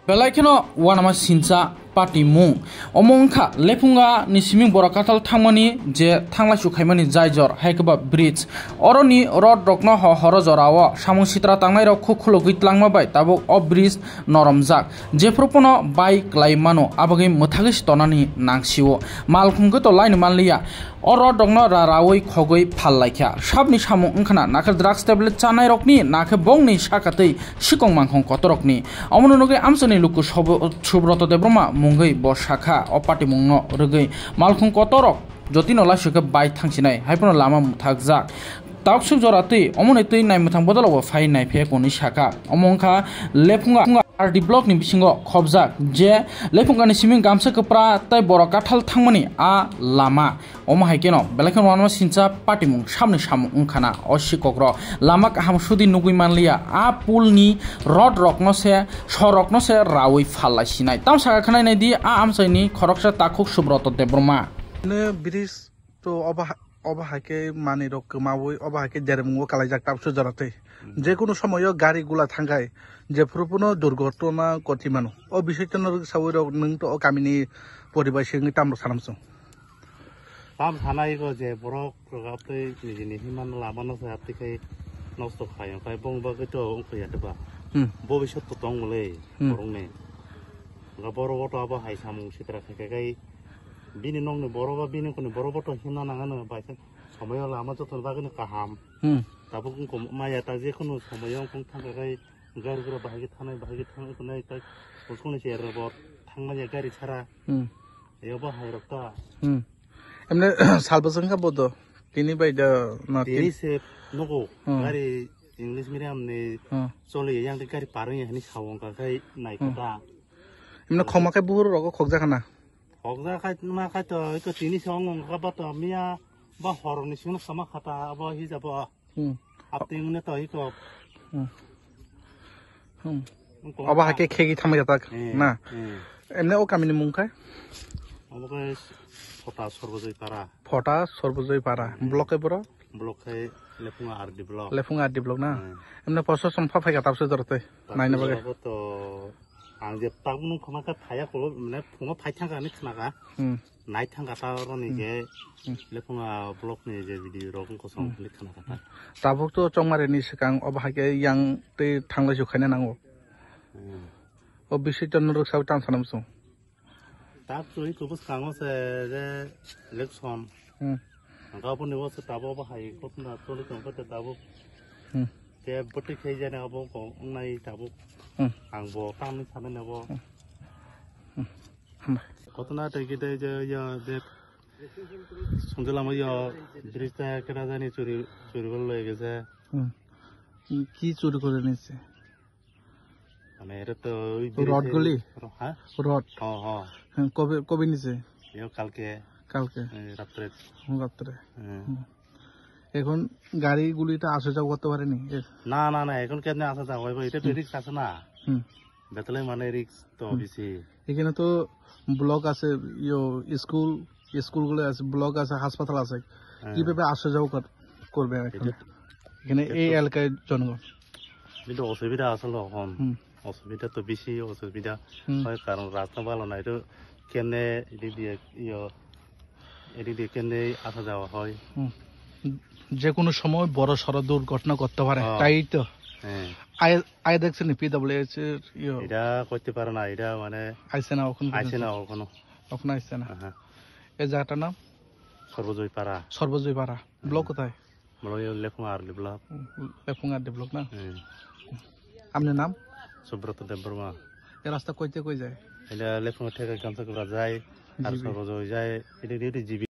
Belaikeno wanama sinsa party mung omongkha lepunga ni siming borakatal thangmani je thangla sukhaimani jaijor haikaba bridge oroni rod rokno horo jorao samung sitra tangnai rok khukhlogui tlangma bai tabo o bridge noromjak je propono bike laimano abagi muthagi stonani nangsiwo malkhunggo to lain manliya o rod rokno rarawoi khogoi phallaikha sabni samung ungkhana nakha drugs tablet chanai rokni nakha bongni sakatei sikong mangkhong kotorokni amononoge amsani luku subroto debroma munggai boshakha o party mungno rugei malkhung kotorok jotino lashuke bai thangsinai haipono lama muthakjak taksuk joratei omoni tei naimthang bodolo phai naiphe koni shaka omongkha lepunga RD block ni bisingo khobjak je lepunga ni siming gamsa kapra tai borok kathal thangmani a lama omo haikeno belakhan wanma sincha party mung samni samung ungkhana osikokro lama kaham sudi nugui manliya a pulni rod rokno se sorokno se rawi phallai sinai tam saka khanai nai di a amsaini khoroksa takhuk subroto debroma ne bridge to oba haike mani rok kemawoi oba haike jeremungo kalaijak tapsu jarate যে কোনো সময় গাড়ি গুলা থাঙ্গায় যে পুরোপুনো দুর্ঘটনা কতি মানু ও বিষয়টানোর সাবই rock নং তো কামিনি পরিবার সিংনি তামর সানামসং তাম থানাইগো যে বরক রগাতে নিজনি হিমান লামানো সাতিকে নষ্ট খায় খায় বংবাগে তো অংখয়াতবা ভবিষ্যৎ তো দংলে বরংনে বড় বড় আবা হাই সামু সিতরা খায় বিনি নংনে বড় বা বিনি কোন বড় বড় হিনা নাগানো বাইছে সময় লামা যতন বাগনে কাহাম তারপর মায়া তা যে কোনো সময় থাকায় গাড়িগুলো বাহাগে থানায় কোনায় তাই শুনেছি এর থাংমায় গাড়ি ছাড়া এও বাহাই রক্তা এমনি সালবসংখ্যা বদ তিনি বাইদা না তিনি সে নগো গাড়ি ইংলিশ মিডিয়াম নে চলে ইয়াং গাড়ি পারং হানি সাওং কাই নাইকটা এমনি খমাকে বহুর রগ খগজাখানা খগজাখাই মা খাই তো ইকো তিনি সং গাবা তো মিয়া বা হরনি সিং সমা খাতা বা হি যাব আপনি মনে তো ইকো অবা হাকে খেগি থামে তাক না এমনি ও কামিনি মুংখাই আমাকে ফটা সর্বজয় পারা ব্লকে বড় ব্লকে লেফুঙ্গা আরডি ব্লক না এমনি পয়সা সম্পা ফাইকা তাপসে জরতে নাইনা বাগে তো আং যে তাগুন খমাকা ফায়া কল মানে ফুমা ফাইথাঙ্গানি খানাকা নাই থাঙ্গা তারনি যে Lefunga block ni je video rok kosong likhana kata tabuk to chongmare ni sikang obahake yang te thanglai jukhaina nango o bishiton rok sau tan sanamsung tab choi kubus kango se je election angka pun niwo se tabo bahai kotna tole kongka te tabo te botti khei jane abo ko nai tabo angbo tamni sane nebo kotna te gite je ya de সঞ্জলা মাইয়া ব্রিজটা কেটা জানি চুরি করে লয়ে গেছে কি চুরি করে নিছে মানে এটা তো ওই রড গলি হ্যাঁ রড কবে কবে নিছে কালকে রাত্রে এখন গাড়িগুলিটা আসা যাওয়া করতে পারেনি না না না এখন কেন আসা যাওয়া হবে এটা তো রিস্ক আছে না বেতলে মানে রিস্ক তো বেশি এখানে তো ব্লক আছে স্কুলগুলো আছে ব্লক আছে হাসপাতাল আছে কিভাবে আসা যাওয়া করবে এখানে এই এলাকায় জনগণ কিন্তু অসুবিধা আসলে এখন অসুবিধা তো বেশি অসুবিধা হয় কারণ রাস্তা ভালো নাই তো কেনে এদিক দিয়ে কেনে আসা যাওয়া হয় যে কোনো সময় বড় সড় দুর্ঘটনা করতে পারে তাই তো আয় দেখছেন PWH এটা করতে পারে না এটা মানে আইসে না ওখানে আইসে না এই জায়গাটার নাম সর্বজয় পাড়া ব্লক কোথায় লেফুঙ্গা আরডি ব্লক না আপনার নাম সুব্রত দেববর্মা এই রাস্তা কইতে কই যায় এটা লেফুঙ্গা থেকে গামছা যায় আর সর্বজয় যায় এটা